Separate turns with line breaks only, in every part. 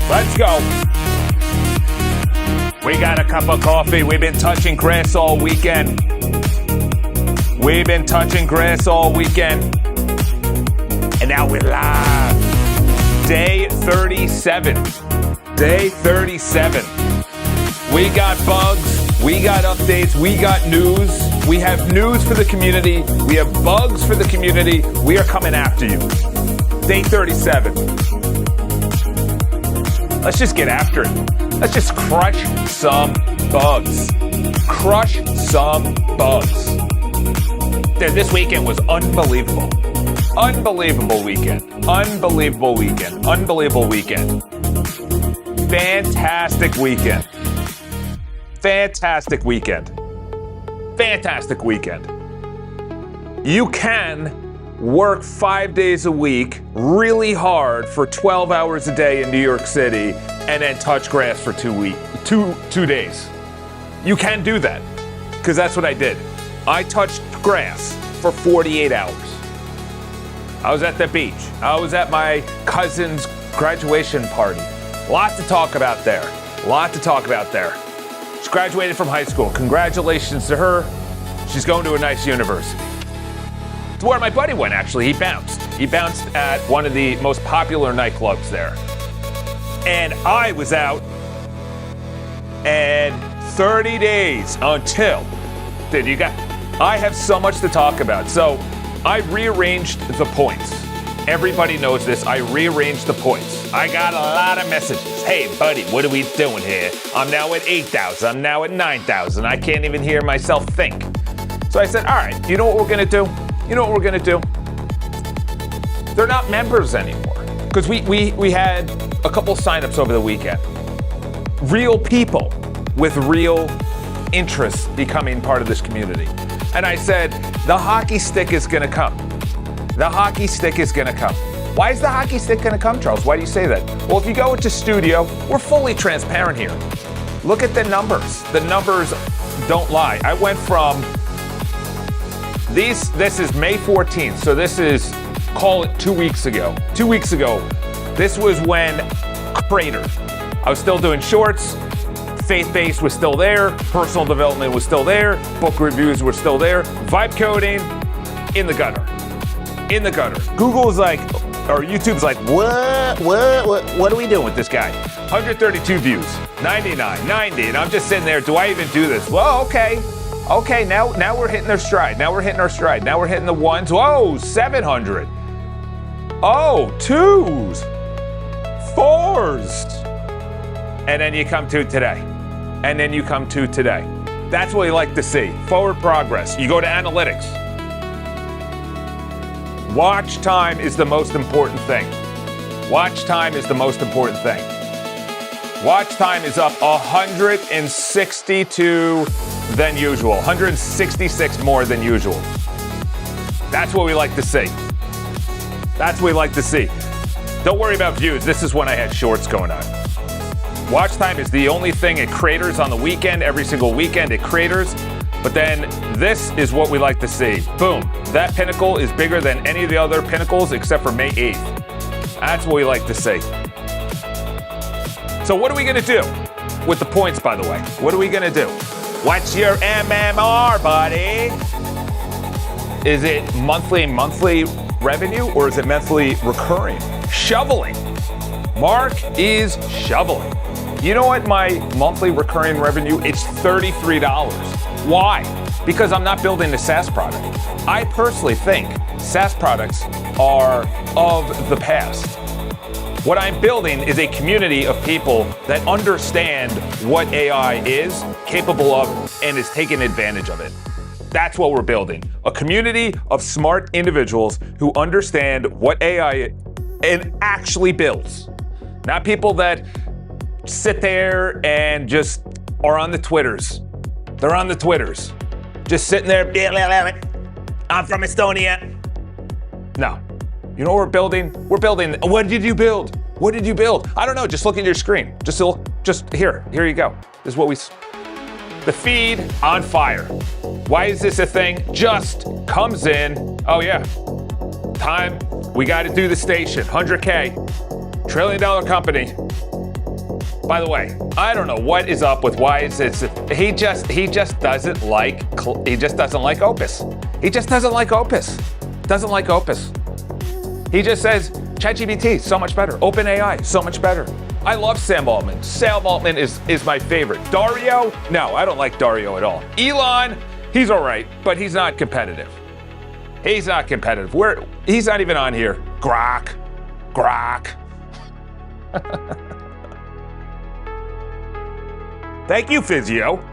Let's go. We got a cup of coffee. We've been touching grass all weekend. We've been touching grass all weekend. And now we're live. Day 37. Day 37. We got bugs. We got updates. We got news. We have news for the community. We have bugs for the community. We are coming after you. Day 37. Let's just get after it. Let's just crush some bugs. Crush some bugs. Dude, this weekend was unbelievable. Unbelievable weekend. Unbelievable weekend. Unbelievable weekend. Fantastic weekend. Fantastic weekend. Fantastic weekend. You can work 5 days a week really hard for 12 hours a day in New York City and then touch grass for 2 days. You can do that because that's what I did. I touched grass for 48 hours. I was at the beach. I was at my cousin's graduation party. Lot to talk about there. Lot to talk about there. She graduated from high school. Congratulations to her. She's going to a nice university. It's where my buddy went, actually. He bounced. He bounced at one of the most popular nightclubs there. And I was out, and 30 days until, dude, I have so much to talk about. So I rearranged the points. Everybody knows this. I rearranged the points. I got a lot of messages. Hey, buddy, what are we doing here? I'm now at 8,000. I'm now at 9,000. I can't even hear myself think. So I said, all right, you know what we're going to do? You know what we're going to do? They're not members anymore. Because we had a couple signups over the weekend. Real people with real interests becoming part of this community. And I said, the hockey stick is going to come. The hockey stick is going to come. Why is the hockey stick going to come, Charles? Why do you say that? Well, if you go into studio, we're fully transparent here. Look at the numbers. The numbers don't lie. I went from this is May 14th, so this is, call it 2 weeks ago. 2 weeks ago, this was when cratered. I was still doing shorts, faith-based was still there, personal development was still there, book reviews were still there, vibe coding, in the gutter. In the gutter. Google is like, or YouTube's like, what are we doing with this guy? 132 views, 99, 90, and I'm just sitting there, do I even do this? Well, okay, now we're hitting our stride. Now we're hitting our stride. Now we're hitting the ones. Whoa, 700. Oh, 2s, 4s. And then you come to today. And then you come to today. That's what we like to see. Forward progress. You go to analytics. Watch time is the most important thing. Watch time is the most important thing. Watch time is up 162 than usual. 166 more than usual. That's what we like to see. That's what we like to see. Don't worry about views. This is when I had shorts going on. Watch time is the only thing it craters on the weekend. Every single weekend it craters. But then this is what we like to see. Boom. That pinnacle is bigger than any of the other pinnacles except for May 8th. That's what we like to see. So what are we going to do with the points, by the way? What are we going to do? What's your MMR, buddy? Is it monthly revenue or is it monthly recurring? Shoveling. Mark is shoveling. You know what my monthly recurring revenue? It's $33. Why? Because I'm not building a SaaS product. I personally think SaaS products are of the past. What I'm building is a community of people that understand what AI is capable of and is taking advantage of it. That's what we're building. A community of smart individuals who understand what AI and actually builds. Not people that sit there and just are on the Twitters. They're on the Twitters. Just sitting there, I'm from Estonia. No. You know what we're building? We're building, what did you build? What did you build? I don't know, just look at your screen. Just here you go. This is what the feed on fire. Why is this a thing? Just comes in, oh yeah, time, we gotta do the station, 100K, $1 trillion company. By the way, I don't know what is up with why is this. He just doesn't like Opus. He just doesn't like Opus. Doesn't like Opus. He just says ChatGPT so much better. OpenAI so much better. I love Sam Altman. Sam Altman is my favorite. Dario? No, I don't like Dario at all. Elon, he's all right, but he's not competitive. He's not competitive. He's not even on here. Grok. Thank you, Physio.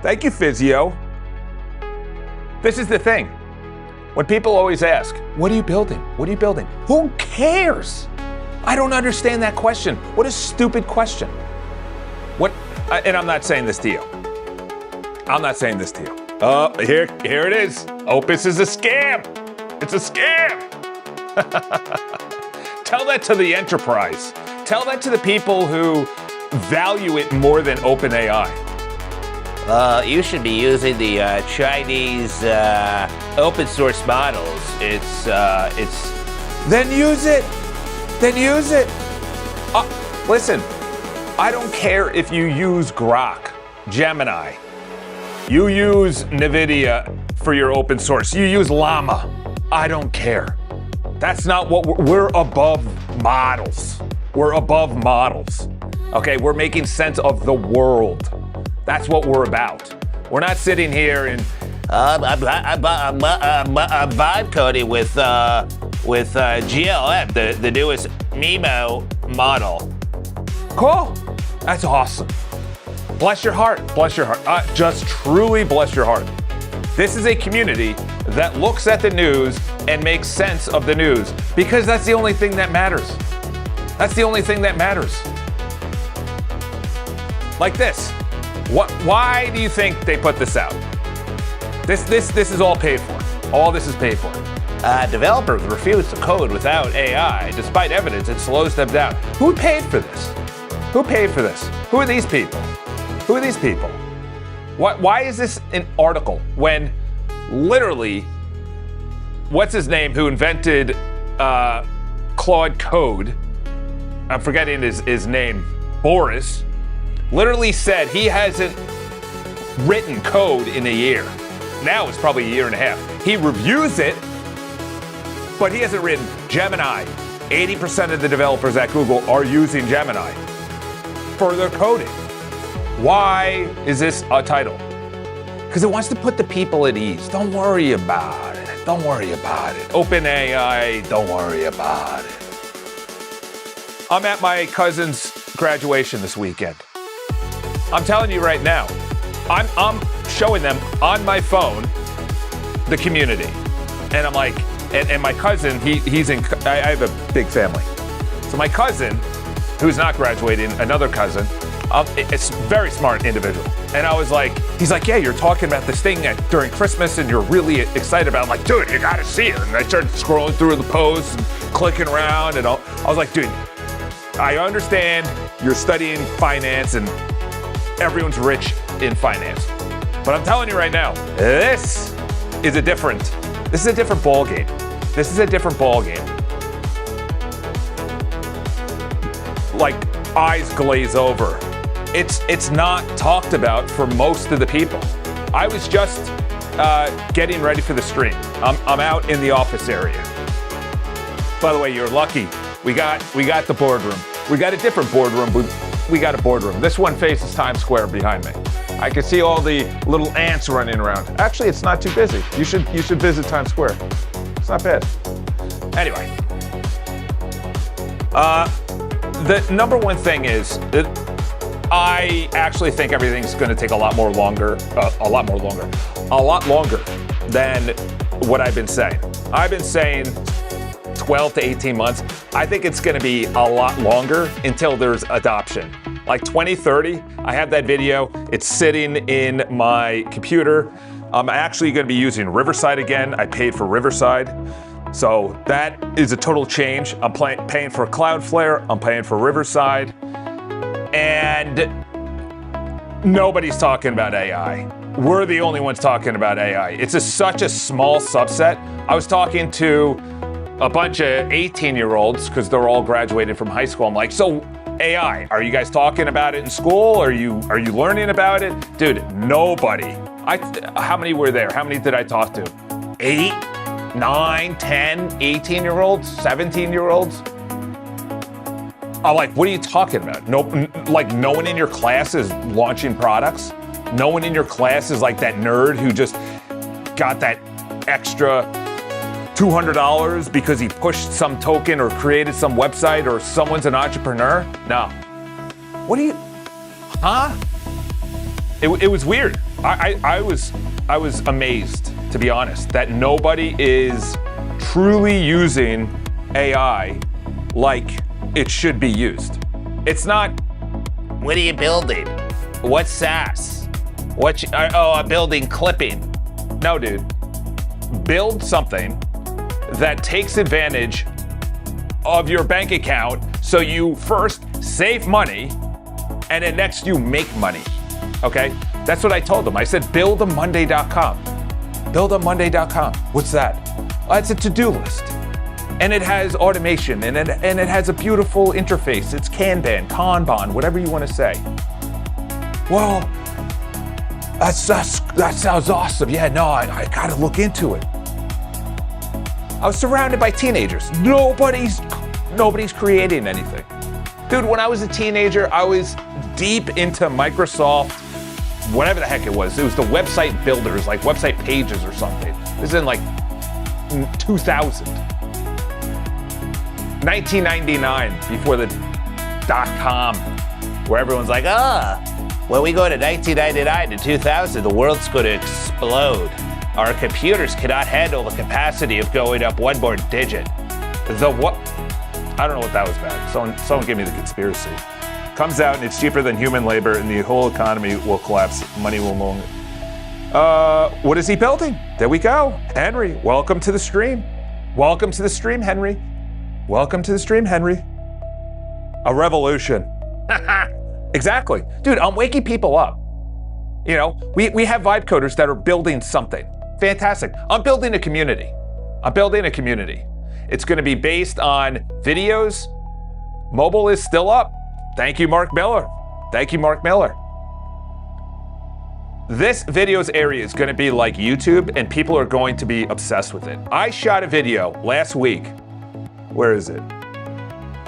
Thank you, Physio. This is the thing. When people always ask, what are you building? What are you building? Who cares? I don't understand that question. What a stupid question. And I'm not saying this to you. I'm not saying this to you. Here it is. Opus is a scam. It's a scam. Tell that to the enterprise. Tell that to the people who value it more than OpenAI.
You should be using the Chinese open source models. It's.
Then use it. Then use it. Listen, I don't care if you use Grok, Gemini. You use NVIDIA for your open source. You use Llama. I don't care. That's not what we're above models. We're above models. Okay, we're making sense of the world. That's what we're about. We're not sitting here and
I'm vibe coding with GLM, the newest MIMO model.
Cool. That's awesome. Bless your heart. Bless your heart. Just truly bless your heart. This is a community that looks at the news and makes sense of the news because that's the only thing that matters. That's the only thing that matters. Like this. Why do you think they put this out? This is all paid for. All this is paid for.
Developers refuse to code without AI.
Despite evidence, it slows them down. Who paid for this? Who paid for this? Who are these people? Who are these people? Why is this an article when literally, what's his name, who invented Claude Code, I'm forgetting his name, Boris, literally said he hasn't written code in a year. Now it's probably a year and a half. He reviews it, but he hasn't written Gemini. 80% of the developers at Google are using Gemini for their coding. Why is this a title? Because it wants to put the people at ease. Don't worry about it. Don't worry about it. OpenAI, don't worry about it. I'm at my cousin's graduation this weekend. I'm telling you right now, I'm showing them on my phone the community. And I'm like, and my cousin, I have a big family. So my cousin, who's not graduating, another cousin, it's a very smart individual. And I was like, he's like, yeah, you're talking about this thing during Christmas and you're really excited about it. I'm like, dude, you gotta see it. And I started scrolling through the posts and clicking around and all. I was like, dude, I understand you're studying finance and everyone's rich in finance. But I'm telling you right now, this is a different ball game. This is a different ball game. Like, eyes glaze over. It's not talked about for most of the people. I was just getting ready for the stream. I'm out in the office area. By the way, you're lucky. We got the boardroom. We got a different boardroom, but we got a boardroom. This one faces Times Square behind me. I can see all the little ants running around. Actually, it's not too busy. You should visit Times Square. It's not bad. Anyway, the number one thing is that I actually think everything's going to take a lot longer than what I've been saying. I've been saying 12 to 18 months. I think it's going to be a lot longer until there's adoption. Like 2030, I have that video. It's sitting in my computer. I'm actually going to be using Riverside again. I paid for Riverside. So that is a total change. I'm paying for Cloudflare. I'm paying for Riverside. And nobody's talking about AI. We're the only ones talking about AI. It's such a small subset. I was talking to a bunch of 18-year-olds because they're all graduated from high school. I'm like, so AI. Are you guys talking about it in school? Are you learning about it? Dude, nobody. How many were there? How many did I talk to? 8, 9, 10, 18-year-olds, 17-year-olds? I'm like, what are you talking about? No, like no one in your class is launching products? No one in your class is like that nerd who just got that extra $200 because he pushed some token or created some website or someone's an entrepreneur? No. What do you, huh? It was weird. I was amazed, to be honest, that nobody is truly using AI like it should be used. It's not, what are you building? What's SaaS? I'm building clipping. No, dude. Build something that takes advantage of your bank account so you first save money and then next you make money. Okay? That's what I told them. I said, buildamonday.com. Buildamonday.com. What's that? It's a to-do list. And it has automation and it has a beautiful interface. It's Kanban, Kanban, whatever you want to say. Well, that sounds awesome. Yeah, no, I gotta look into it. I was surrounded by teenagers. Nobody's creating anything. Dude, when I was a teenager, I was deep into Microsoft, whatever the heck it was. It was the website builders, like website pages or something. This is in like 2000. 1999, before the .com, where everyone's like, when we go to 1999 to 2000, the world's going to explode. Our computers cannot handle the capacity of going up one more digit. The what? I don't know what that was about. Someone give me the conspiracy. Comes out and it's cheaper than human labor and the whole economy will collapse. Money will moan. What is he building? There we go. Henry, welcome to the stream. Welcome to the stream, Henry. Welcome to the stream, Henry. A revolution. Exactly. Dude, I'm waking people up. You know, we have vibe coders that are building something. Fantastic. I'm building a community. It's going to be based on videos. Mobile is still up. Thank you, Mark Miller. This videos area is going to be like YouTube, and people are going to be obsessed with it. I shot a video last week. Where is it?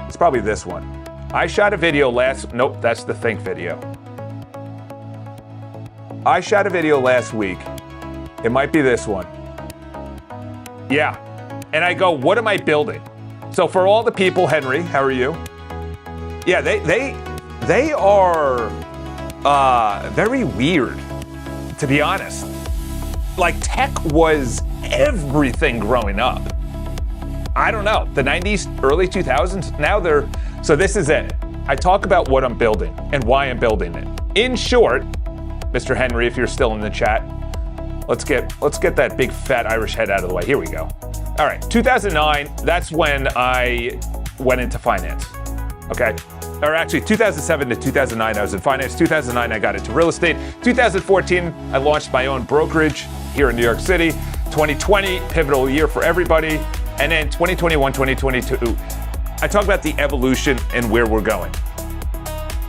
It's probably this one. I shot a video nope, that's the Think video. I shot a video last week. It might be this one. Yeah. And I go, what am I building? So for all the people, Henry, how are you? Yeah, they are very weird, to be honest. Like tech was everything growing up. I don't know, the 90s, early 2000s, now so this is it. I talk about what I'm building and why I'm building it. In short, Mr. Henry, if you're still in the chat, let's get that big fat Irish head out of the way. Here we go. All right, 2009, that's when I went into finance, okay? Or actually 2007 to 2009, I was in finance. 2009, I got into real estate. 2014, I launched my own brokerage here in New York City. 2020, pivotal year for everybody. And then 2021, 2022, I talk about the evolution and where we're going.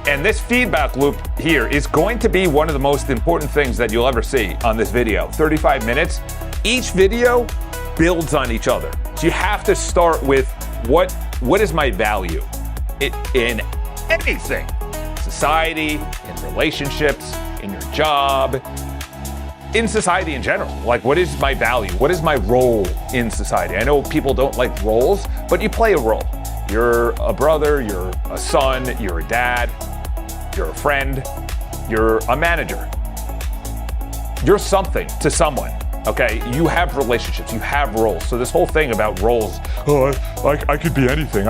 And this feedback loop here is going to be one of the most important things that you'll ever see on this video. 35 minutes. Each video builds on each other. So you have to start with what is my value in anything? Society, in relationships, in your job, in society in general. Like, what is my value? What is my role in society? I know people don't like roles, but you play a role. You're a brother, you're a son, you're a dad, you're a friend, you're a manager. You're something to someone, okay? You have relationships, you have roles. So this whole thing about roles, I could be anything,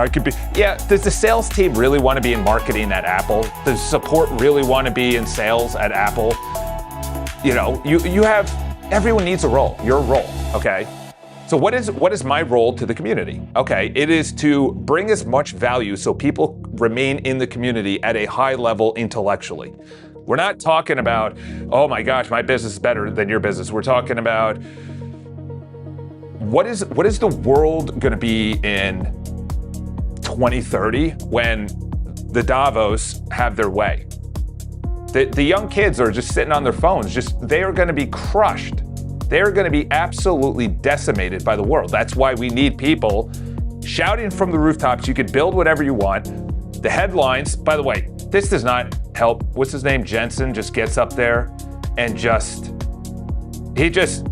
yeah, does the sales team really want to be in marketing at Apple? Does support really want to be in sales at Apple? You know, you have, everyone needs a role, your role, okay? So what is my role to the community? Okay, it is to bring as much value so people remain in the community at a high level intellectually. We're not talking about, oh my gosh, my business is better than your business. We're talking about what is the world gonna be in 2030 when the Davos have their way. The young kids are just sitting on their phones, they are going to be crushed. They're going to be absolutely decimated by the world. That's why we need people shouting from the rooftops. You could build whatever you want. The headlines, by the way, this does not help. What's his name? Jensen just gets up there and he just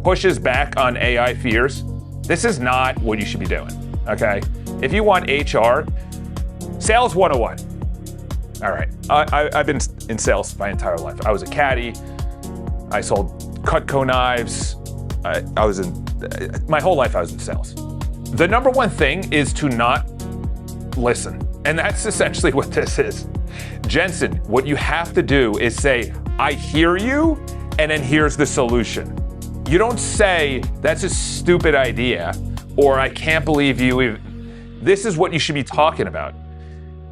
pushes back on AI fears. This is not what you should be doing, okay? If you want HR, sales 101. All right, I've been in sales my entire life. I was a caddy. I sold Cutco knives. My whole life I was in sales. The number one thing is to not listen. And that's essentially what this is. Jensen, what you have to do is say, I hear you, and then here's the solution. You don't say, that's a stupid idea, or I can't believe you. This is what you should be talking about.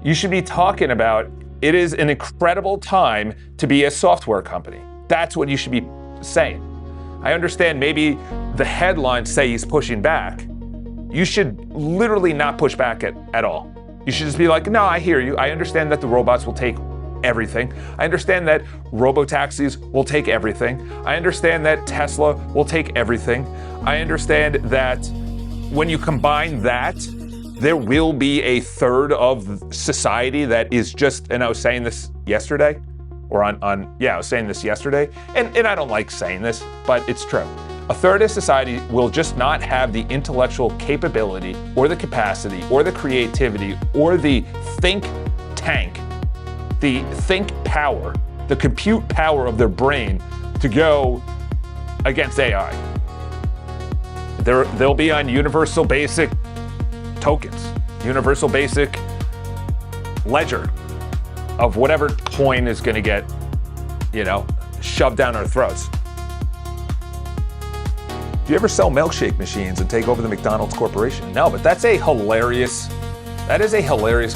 You should be talking about, it is an incredible time to be a software company. That's what you should be saying. I understand maybe the headlines say he's pushing back. You should literally not push back at all. You should just be like, no, I hear you. I understand that the robots will take everything. I understand that robo-taxis will take everything. I understand that Tesla will take everything. I understand that when you combine that, there will be a third of society that is just, and I was saying this yesterday, I was saying this yesterday, and I don't like saying this, but it's true. A third of society will just not have the intellectual capability or the capacity or the creativity or the think tank, the think power, the compute power of their brain to go against AI. They'll be on universal basic tokens, universal basic ledger of whatever coin is going to get, shoved down our throats. Do you ever sell milkshake machines and take over the McDonald's corporation? No, but that is a hilarious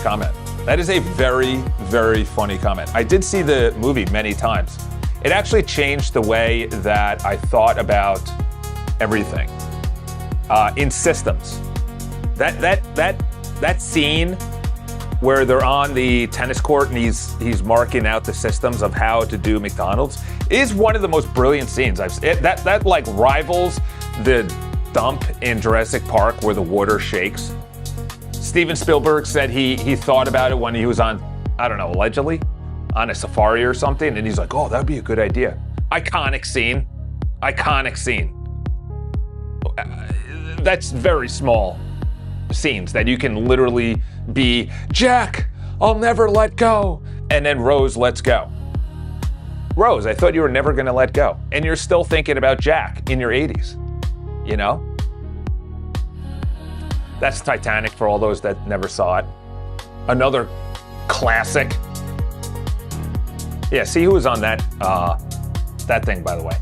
comment. That is a very, very funny comment. I did see the movie many times. It actually changed the way that I thought about everything in systems. That scene where they're on the tennis court and he's marking out the systems of how to do McDonald's is one of the most brilliant scenes I've seen. That like rivals the dump in Jurassic Park where the water shakes. Steven Spielberg said he thought about it when he was on, I don't know, allegedly on a safari or something, and he's like, oh, that'd be a good idea. Iconic scene. That's very small scenes that you can literally be, Jack, I'll never let go. And then Rose, let's go. Rose, I thought you were never gonna let go. And you're still thinking about Jack in your 80s, That's Titanic for all those that never saw it. Another classic. Yeah, see who was on that thing, by the way.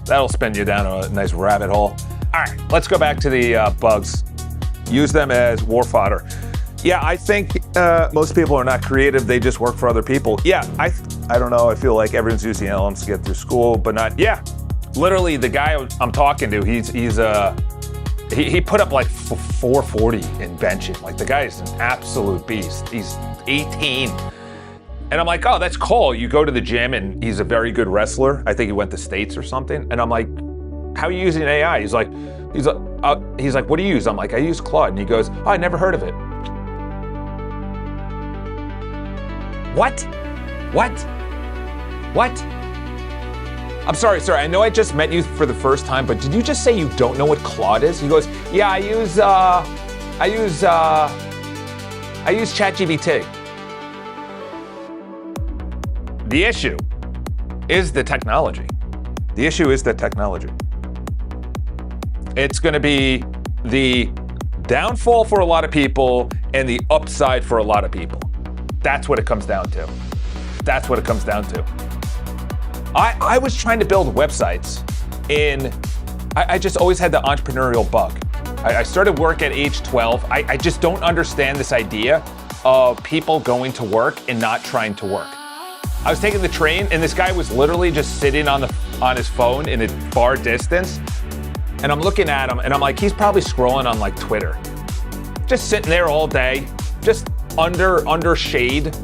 That'll spin you down a nice rabbit hole. All right, let's go back to the bugs. Use them as war fodder. Yeah, I think most people are not creative. They just work for other people. Yeah, I don't know. I feel like everyone's using LLMs to get through school, but not. Yeah, literally, the guy I'm talking to, he put up like 440 in benching. Like the guy is an absolute beast. He's 18. And I'm like, oh, that's cool. You go to the gym and he's a very good wrestler. I think he went to States or something. And I'm like, how are you using AI? He's like, what do you use? I'm like, I use Claude. And he goes, oh, I never heard of it. What? I'm sorry, sir. I know I just met you for the first time, but did you just say you don't know what Claude is? He goes, yeah, I use ChatGPT. The issue is the technology. It's going to be the downfall for a lot of people and the upside for a lot of people. That's what it comes down to. I was trying to build websites I just always had the entrepreneurial bug. I started work at age 12. I just don't understand this idea of people going to work and not trying to work. I was taking the train and this guy was literally just sitting on his phone in a far distance. And I'm looking at him and I'm like, he's probably scrolling on like Twitter. Just sitting there all day, just under shade.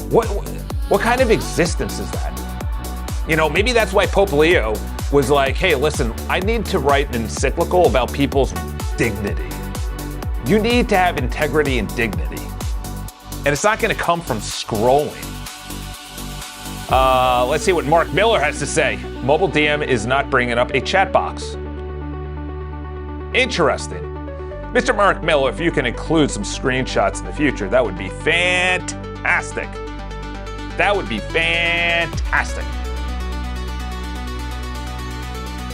What kind of existence is that? You know, maybe that's why Pope Leo was like, hey, listen, I need to write an encyclical about people's dignity. You need to have integrity and dignity. And it's not going to come from scrolling. Let's see what Mark Miller has to say. Mobile DM is not bringing up a chat box. Interesting. Mr. Mark Miller, if you can include some screenshots in the future, that would be fantastic. That would be fantastic.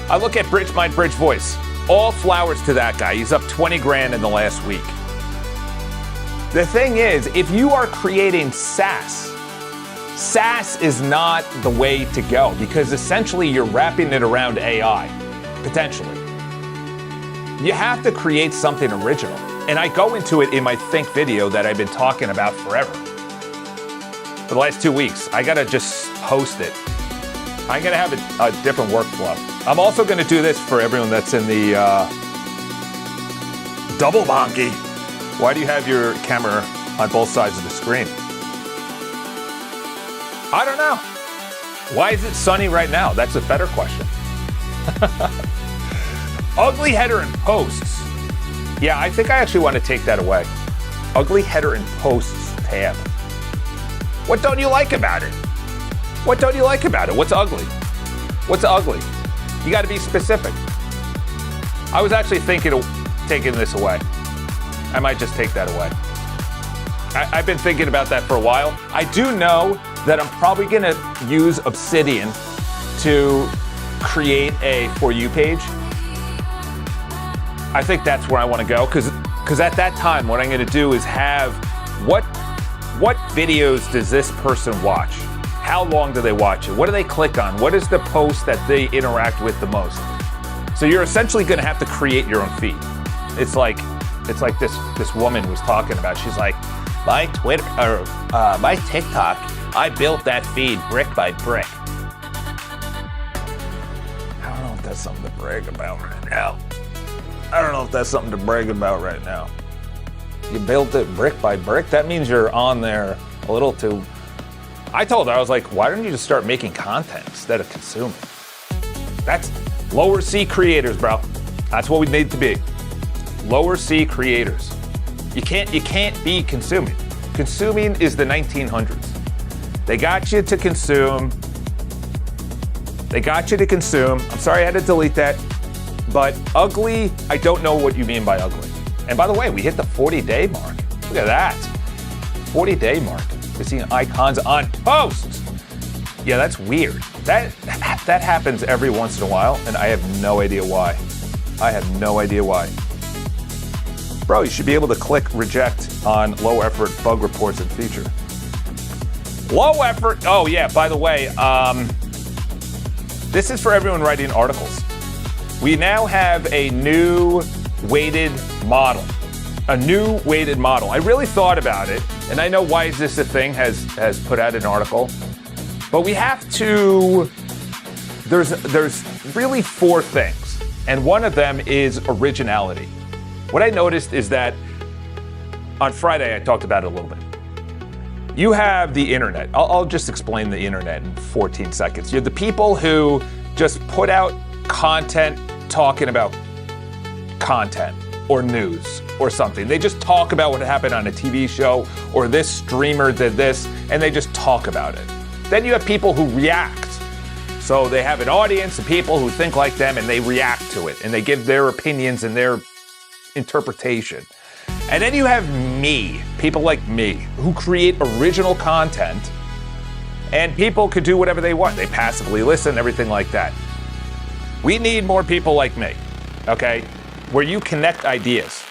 I look at Bridge My Bridge Voice. All flowers to that guy. He's up 20 grand in the last week. The thing is, if you are creating SaaS is not the way to go because essentially you're wrapping it around AI, potentially. You have to create something original. And I go into it in my Think video that I've been talking about forever. For the last 2 weeks, I gotta just post it. I gotta have a different workflow. I'm also gonna do this for everyone that's in the double bonky. Why do you have your camera on both sides of the screen? I don't know. Why is it sunny right now? That's a better question. Ugly header and posts. Yeah, I think I actually want to take that away. Ugly header and posts tab. What don't you like about it? What don't you like about it? What's ugly? What's ugly? You got to be specific. I was actually thinking of taking this away. I might just take that away. I've been thinking about that for a while. I do know that I'm probably going to use Obsidian to create a For You page. I think that's where I want to go because at that time, what I'm going to do is have what videos does this person watch? How long do they watch it? What do they click on? What is the post that they interact with the most? So you're essentially going to have to create your own feed. It's like this woman was talking about. She's like, my Twitter or my TikTok, I built that feed brick by brick. I don't know if that's something to brag about right now. You built it brick by brick? That means you're on there a little too... I told her, I was like, why don't you just start making content instead of consuming? That's lower C creators, bro. That's what we need to be. Lower C creators. You can't be consuming. Consuming is the 1900s. They got you to consume. I'm sorry I had to delete that. But ugly, I don't know what you mean by ugly. And by the way, we hit the 40-day mark. Look at that. 40-day mark. We're seeing icons on posts. Yeah, that's weird. That happens every once in a while, and I have no idea why. Bro, you should be able to click reject on low effort bug reports and feature. Low effort, oh yeah, by the way, this is for everyone writing articles. We now have a new weighted model. I really thought about it, and I know Why Is This a Thing has put out an article, but we have to, there's really 4 things, and one of them is originality. What I noticed is that on Friday, I talked about it a little bit. You have the internet. I'll just explain the internet in 14 seconds. You're the people who just put out content talking about content or news or something. They just talk about what happened on a TV show or this streamer did this, and they just talk about it. Then you have people who react. So they have an audience of people who think like them and they react to it and they give their opinions and their interpretation. And then you have me, people like me, who create original content, and people could do whatever they want. They passively listen, everything like that. We need more people like me, okay, where you connect ideas.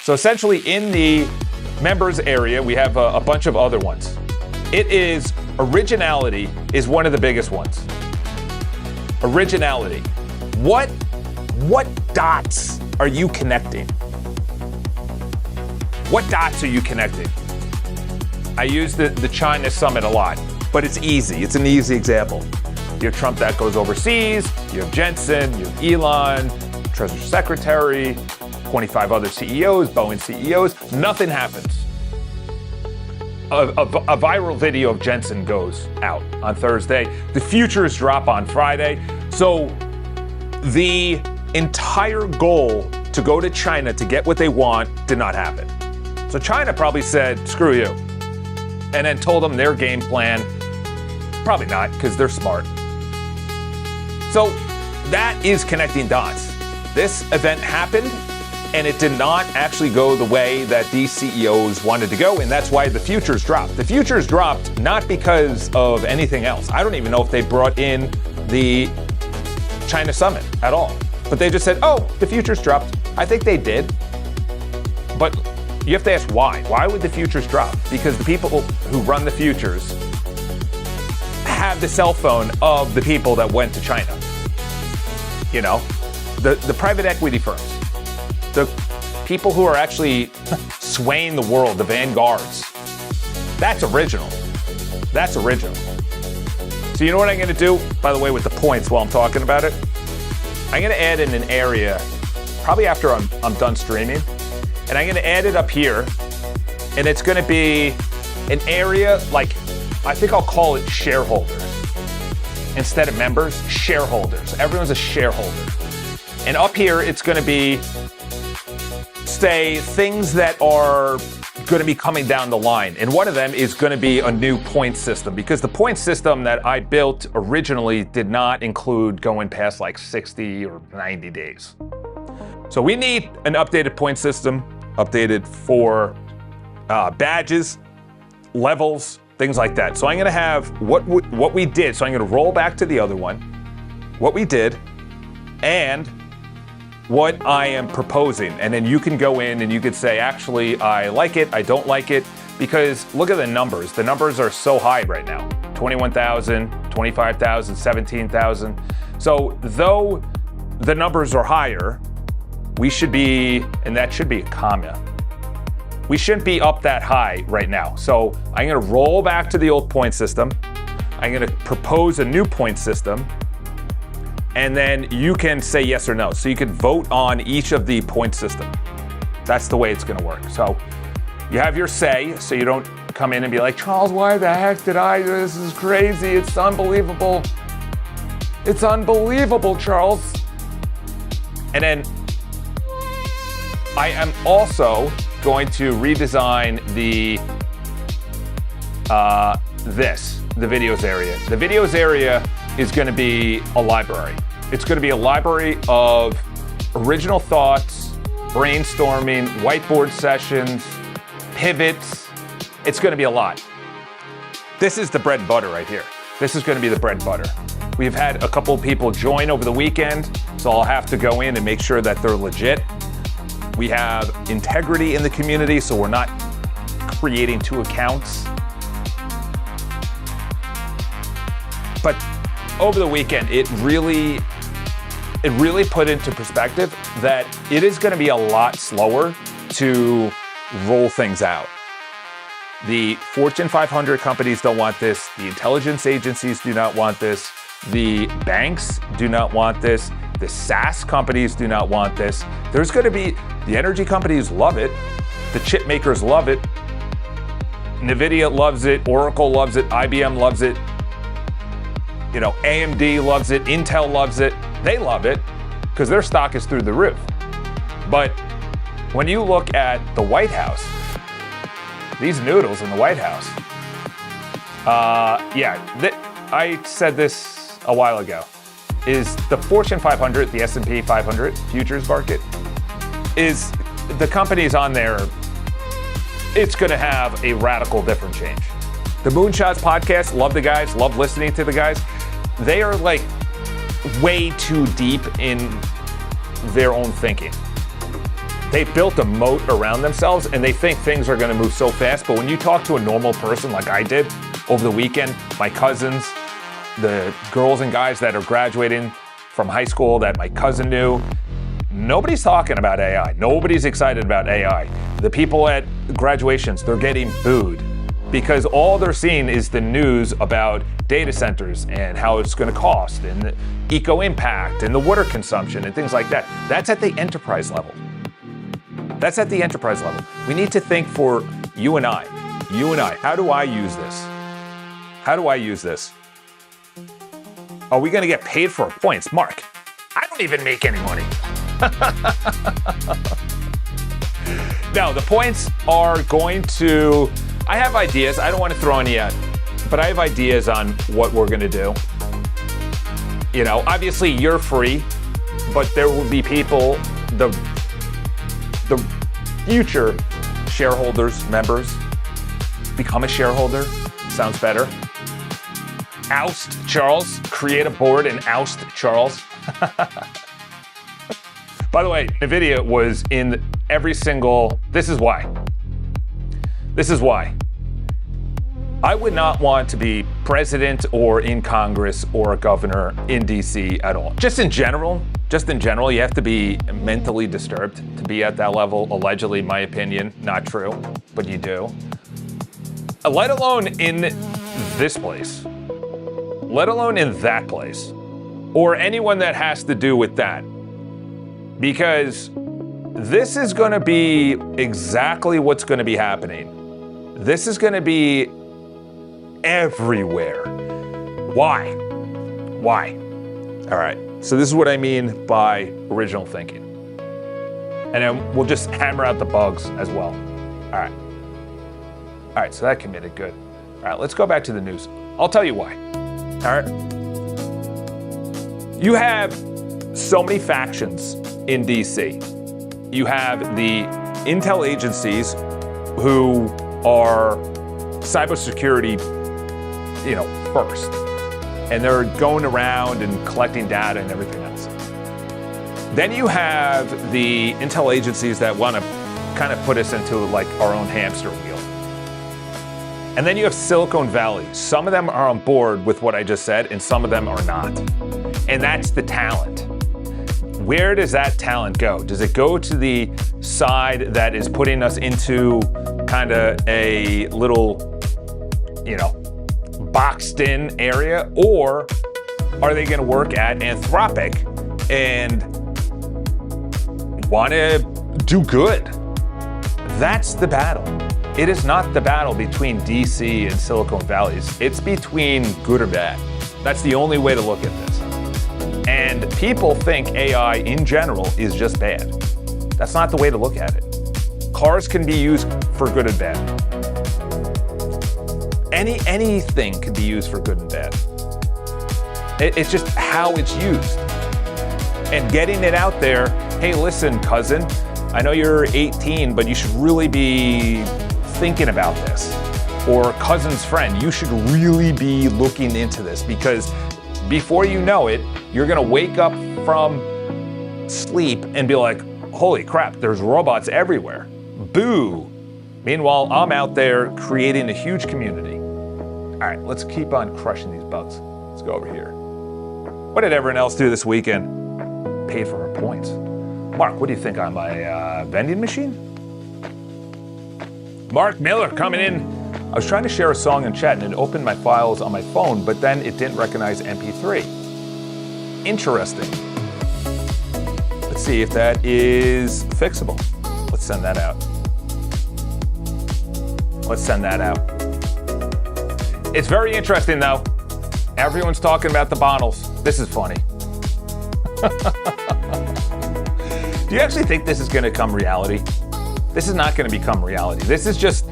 So essentially in the members area, we have a bunch of other ones. Originality is one of the biggest ones. Originality. What dots are you connecting? What dots are you connecting? I use the China summit a lot, but it's easy. It's an easy example. You have Trump that goes overseas, you have Jensen, you have Elon, Treasury Secretary, 25 other CEOs, Boeing CEOs, nothing happens. a viral video of Jensen goes out on Thursday. The futures drop on Friday. So the entire goal to go to China to get what they want did not happen. So China probably said, screw you, and then told them their game plan. Probably not, because they're smart. So that is connecting dots. This event happened, and it did not actually go the way that these CEOs wanted to go, and that's why the futures dropped. The futures dropped not because of anything else. I don't even know if they brought in the China summit at all. But they just said, oh, the futures dropped. I think they did. But you have to ask why. Why would the futures drop? Because the people who run the futures have the cell phone of the people that went to China. You know, the private equity firms, the people who are actually swaying the world, the vanguards. That's original. That's original. So you know what I'm going to do, by the way, with the points while I'm talking about it? I'm going to add in an area, probably after I'm done streaming, and I'm going to add it up here, and it's going to be an area like, I think I'll call it shareholders. Instead of members, shareholders. Everyone's a shareholder. And up here, it's going to be, say, things that are going to be coming down the line. And one of them is going to be a new point system, because the point system that I built originally did not include going past like 60 or 90 days. So we need an updated point system, updated for badges, levels, things like that. So I'm going to have what we did. So I'm going to roll back to the other one, what we did, and what I am proposing. And then you can go in and you could say, actually, I like it, I don't like it, because look at the numbers. The numbers are so high right now. 21,000, 25,000, 17,000. So though the numbers are higher, we should be, and that should be a comma, we shouldn't be up that high right now. So I'm going to roll back to the old point system. I'm going to propose a new point system. And then you can say yes or no. So you can vote on each of the point system. That's the way it's going to work. So you have your say, so you don't come in and be like, Charles, why the heck did I do this? This is crazy. It's unbelievable. It's unbelievable, Charles. And then I am also going to redesign the videos area. The videos area is going to be a library. It's going to be a library of original thoughts, brainstorming, whiteboard sessions, pivots. It's going to be a lot. This is the bread and butter right here. This is going to be the bread and butter. We've had a couple of people join over the weekend, so I'll have to go in and make sure that they're legit. We have integrity in the community, so we're not creating two accounts. But over the weekend, it really put into perspective that it is going to be a lot slower to roll things out. The Fortune 500 companies don't want this. The intelligence agencies do not want this. The banks do not want this. The SaaS companies do not want this. There's going to be, the energy companies love it. The chip makers love it. NVIDIA loves it. Oracle loves it. IBM loves it. You know, AMD loves it. Intel loves it. They love it because their stock is through the roof. But when you look at the White House, these noodles in the White House, I said this a while ago, is the Fortune 500, the S&P 500 futures market, is the companies on there, it's going to have a radical different change. The Moonshots podcast, love the guys, love listening to the guys. They are like way too deep in their own thinking. They built a moat around themselves and they think things are going to move so fast. But when you talk to a normal person like I did over the weekend, my cousins, the girls and guys that are graduating from high school that my cousin knew, nobody's talking about AI. Nobody's excited about AI. The people at graduations, they're getting booed because all they're seeing is the news about data centers and how it's going to cost and the eco impact and the water consumption and things like that. That's at the enterprise level. That's at the enterprise level. We need to think for you and I. you and I, how do I use this? How do I use this? Are we going to get paid for our points? Mark, I don't even make any money. Now, the points are going to, I have ideas. I don't want to throw any yet, but I have ideas on what we're going to do. You know, obviously you're free, but there will be people, the future shareholders, members, become a shareholder. Sounds better. Oust Charles, create a board and oust Charles. By the way, NVIDIA was in every single, this is why. This is why. I would not want to be president or in Congress or a governor in DC at all. Just in general, you have to be mentally disturbed to be at that level. Allegedly, my opinion, not true, but you do. Let alone in this place, let alone in that place, or anyone that has to do with that. Because this is going to be exactly what's going to be happening. This is going to be everywhere. Why? Why? All right. So this is what I mean by original thinking. And then we'll just hammer out the bugs as well. All right. All right, so that committed, good. All right, let's go back to the news. I'll tell you why. All right. You have so many factions in DC. You have the intel agencies who are cybersecurity, first. And they're going around and collecting data and everything else. Then you have the intel agencies that want to kind of put us into like our own hamster wheel. And then you have Silicon Valley. Some of them are on board with what I just said, and some of them are not. And that's the talent. Where does that talent go? Does it go to the side that is putting us into kind of a little, boxed in area? Or are they going to work at Anthropic and want to do good? That's the battle. It is not the battle between DC and Silicon Valley. It's between good or bad. That's the only way to look at this. And people think AI in general is just bad. That's not the way to look at it. Cars can be used for good and bad. Anything can be used for good and bad. It's just how it's used. And getting it out there, hey, listen, cousin, I know you're 18, but you should really be thinking about this. Or cousin's friend, you should really be looking into this, because before you know it, you're gonna wake up from sleep and be like, holy crap, there's robots everywhere. Boo. Meanwhile, I'm out there creating a huge community. All right, let's keep on crushing these bugs. Let's go over here. What did everyone else do this weekend? Paid for her points. Mark, what do you think? I'm a vending machine? Mark Miller coming in. I was trying to share a song in chat and it opened my files on my phone, but then it didn't recognize MP3. Interesting. Let's see if that is fixable. Let's send that out. Let's send that out. It's very interesting though. Everyone's talking about the bottles. This is funny. Do you actually think this is going to become reality? This is not going to become reality. This is just,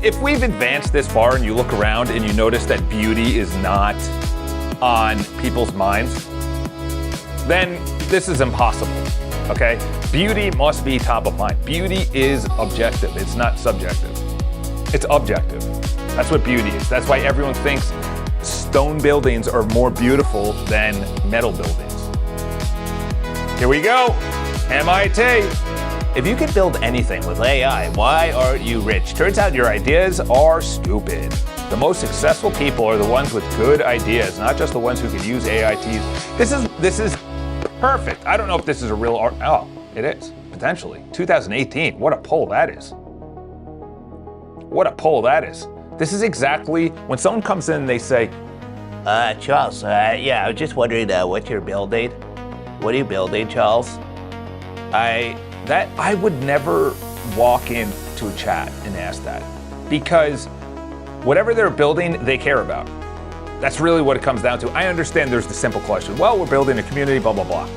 if we've advanced this far and you look around and you notice that beauty is not on people's minds, then this is impossible, okay? Beauty must be top of mind. Beauty is objective. It's not subjective. It's objective. That's what beauty is. That's why everyone thinks stone buildings are more beautiful than metal buildings. Here we go. MIT. If you can build anything with AI, why aren't you rich? Turns out your ideas are stupid. The most successful people are the ones with good ideas, not just the ones who can use AI to use. This is perfect. I don't know if this is a real art. Oh, it is, potentially. 2018, what a poll that is. What a poll that is. This is exactly when someone comes in and they say, Charles, yeah, I was just wondering what you're building. What are you building, Charles? I would never walk into a chat and ask that. because whatever they're building, they care about. That's really what it comes down to. I understand there's the simple question, well, we're building a community, blah, blah, blah.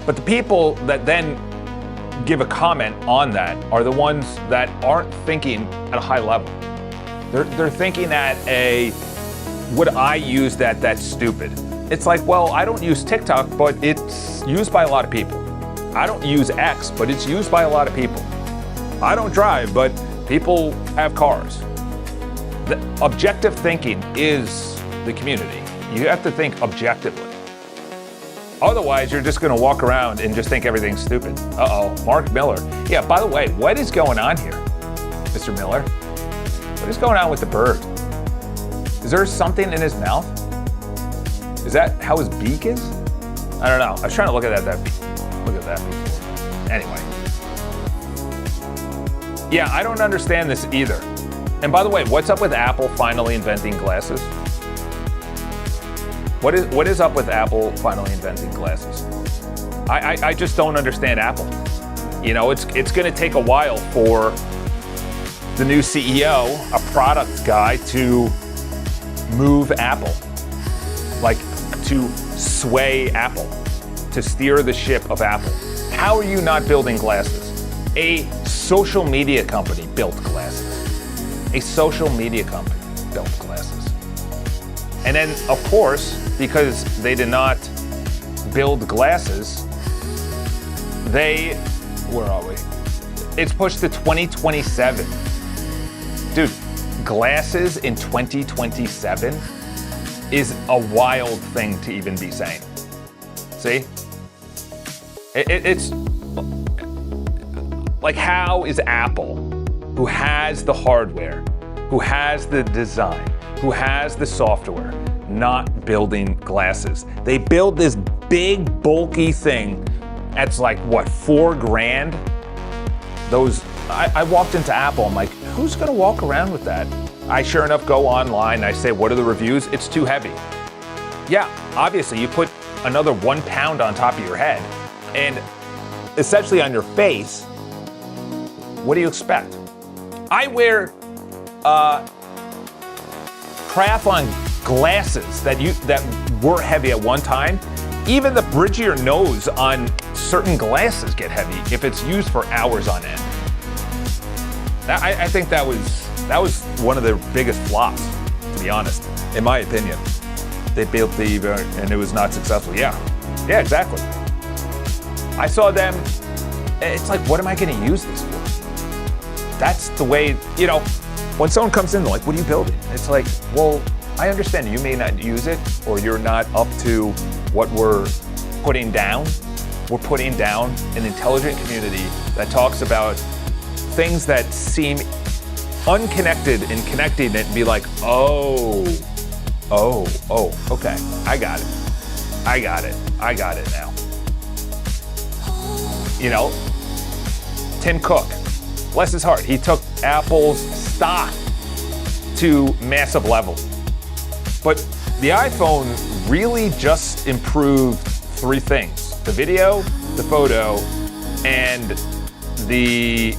But the people that then give a comment on that are the ones that aren't thinking at a high level. They're thinking at a, would I use that? That's stupid. It's like, well, I don't use TikTok, but it's used by a lot of people. I don't use X, but it's used by a lot of people. I don't drive, but people have cars. The objective thinking is the community. You have to think objectively. Otherwise, you're just gonna walk around and just think everything's stupid. Uh-oh, Mark Miller. Yeah, by the way, what is going on here, Mr. Miller? What is going on with the bird? Is there something in his mouth? Is that how his beak is? I don't know. I was trying to look at that beak. Look at that beak. Anyway. Yeah, I don't understand this either. And by the way, what's up with Apple finally inventing glasses? What is up with Apple finally inventing glasses? I just don't understand Apple. You know, it's going to take a while for the new CEO, a product guy, to move Apple, like to sway Apple, to steer the ship of Apple. How are you not building glasses? A social media company built glasses. A social media company built glasses. And then, of course, because they did not build glasses, where are we? It's pushed to 2027. Dude, glasses in 2027 is a wild thing to even be saying. See? It's like, how is Apple, who has the hardware, who has the design, who has the software, not building glasses? They build this big, bulky thing that's like, what, $4,000? I walked into Apple, I'm like, who's gonna walk around with that? I sure enough go online, I say, what are the reviews? It's too heavy. Yeah, obviously you put another 1 pound on top of your head and essentially on your face, what do you expect? I wear Triathlon glasses that were heavy at one time. Even the bridge of your nose on certain glasses get heavy if it's used for hours on end. I think that was one of their biggest flops, to be honest, in my opinion. They built and it was not successful. Yeah, exactly. I saw them, it's like, what am I gonna use this for? That's the way, you know, when someone comes in, they're like, what are you building? It's like, well, I understand you may not use it or you're not up to what we're putting down. We're putting down an intelligent community that talks about things that seem unconnected and connected and be like, oh, okay, I got it now. You know, Tim Cook, bless his heart, he took Apple's stock to massive levels. But the iPhone really just improved 3 things: the video, the photo, and the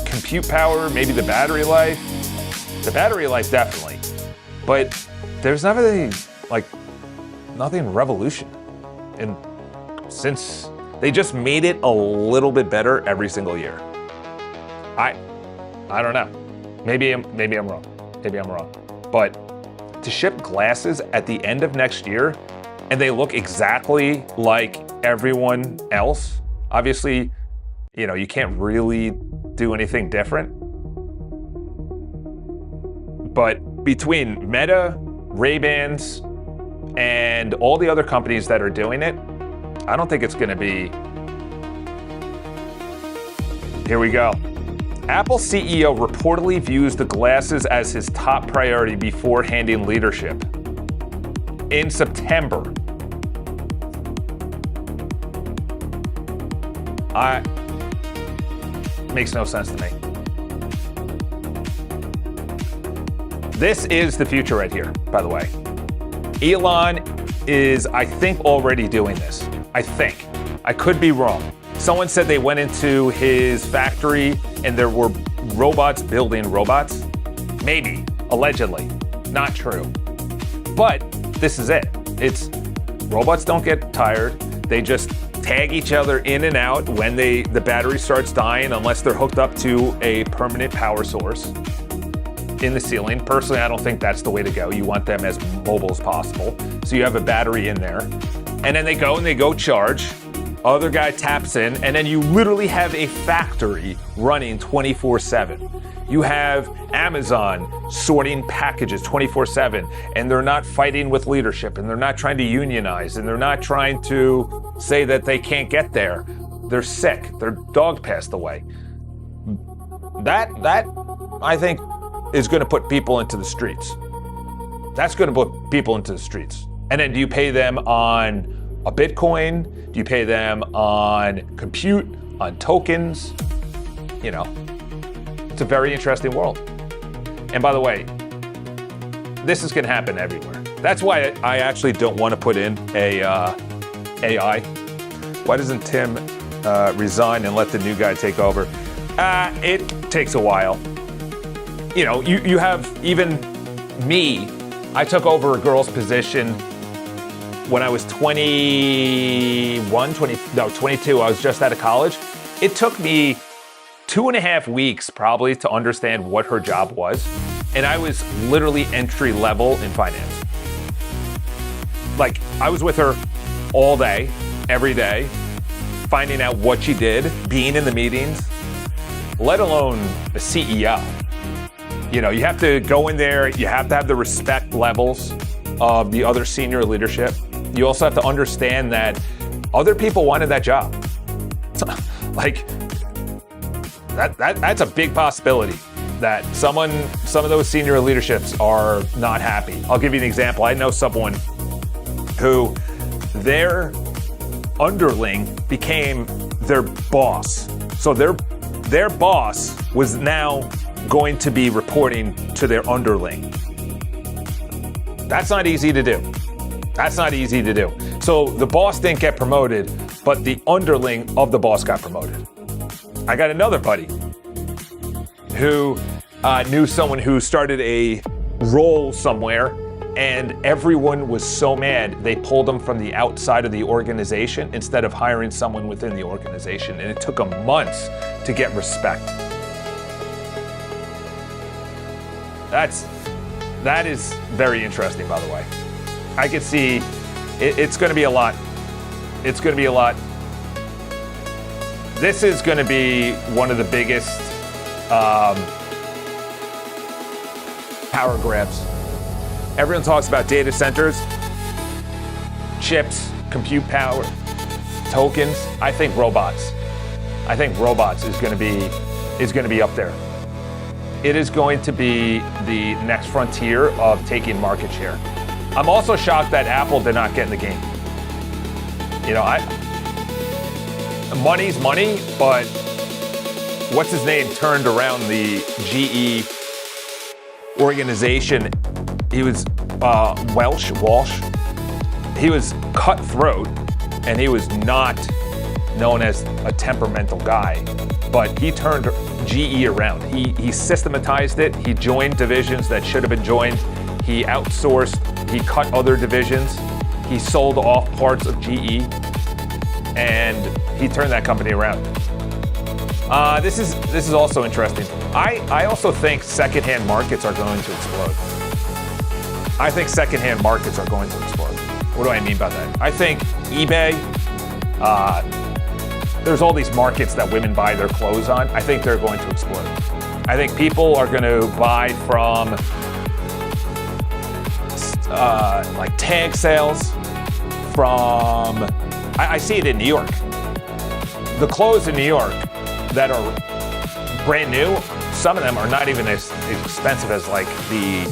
compute power, maybe the battery life. The battery life, definitely. But there's nothing revolution. And since they just made it a little bit better every single year. I don't know. Maybe I'm wrong. Maybe I'm wrong. But to ship glasses at the end of next year and they look exactly like everyone else, obviously, you know, you can't really do anything different. But between Meta, Ray-Bans, and all the other companies that are doing it, I don't think it's gonna be. Here we go. Apple CEO reportedly views the glasses as his top priority before handing leadership. In September. Makes no sense to me. This is the future right here, by the way. Elon is, I think, already doing this. I think. I could be wrong. Someone said they went into his factory and there were robots building robots. Maybe, allegedly, not true. But this is it. It's robots don't get tired. They just tag each other in and out when the battery starts dying, unless they're hooked up to a permanent power source in the ceiling. Personally, I don't think that's the way to go. You want them as mobile as possible. So you have a battery in there, and then they go charge. Other guy taps in, and then you literally have a factory running 24/7. You have Amazon sorting packages 24/7, and they're not fighting with leadership, and they're not trying to unionize, and they're not trying to say that they can't get there. They're sick. Their dog passed away. That I think is going to put people into the streets. That's going to put people into the streets. And then do you pay them on a Bitcoin? Do you pay them on compute, on tokens? You know, it's a very interesting world. And by the way, this is going to happen everywhere. That's why I actually don't want to put in a AI. Why doesn't Tim resign and let the new guy take over? It takes a while. You know, you have even me. I took over a girl's position when I was 22. I was just out of college. It took me 2.5 weeks probably to understand what her job was. And I was literally entry level in finance. Like, I was with her all day, every day, finding out what she did, being in the meetings, let alone the CEO. You know, you have to go in there, you have to have the respect levels of the other senior leadership. You also have to understand that other people wanted that job. Like, that's a big possibility that some of those senior leaderships are not happy. I'll give you an example. I know someone who their underling became their boss. So their boss was now going to be reporting to their underling. That's not easy to do. That's not easy to do. So the boss didn't get promoted, but the underling of the boss got promoted. I got another buddy who knew someone who started a role somewhere, and everyone was so mad they pulled him from the outside of the organization instead of hiring someone within the organization, and it took him months to get respect. That is very interesting, by the way. I could see it's going to be a lot. It's going to be a lot. This is going to be one of the biggest power grabs. Everyone talks about data centers, chips, compute power, tokens. I think robots. I think robots is going to be up there. It is going to be the next frontier of taking market share. I'm also shocked that Apple did not get in the game. You know, money's money, but what's his name turned around the GE organization. He was Walsh. He was cutthroat, and he was not known as a temperamental guy, but he turned GE around. He systematized it. He joined divisions that should have been joined. He outsourced. He cut other divisions. He sold off parts of GE, and he turned that company around. This is also interesting. I also think secondhand markets are going to explode. I think secondhand markets are going to explode. What do I mean by that? I think eBay, there's all these markets that women buy their clothes on. I think they're going to explode. I think people are going to buy from like tag sales from, I see it in New York. The clothes in New York that are brand new, some of them are not even as expensive as like the,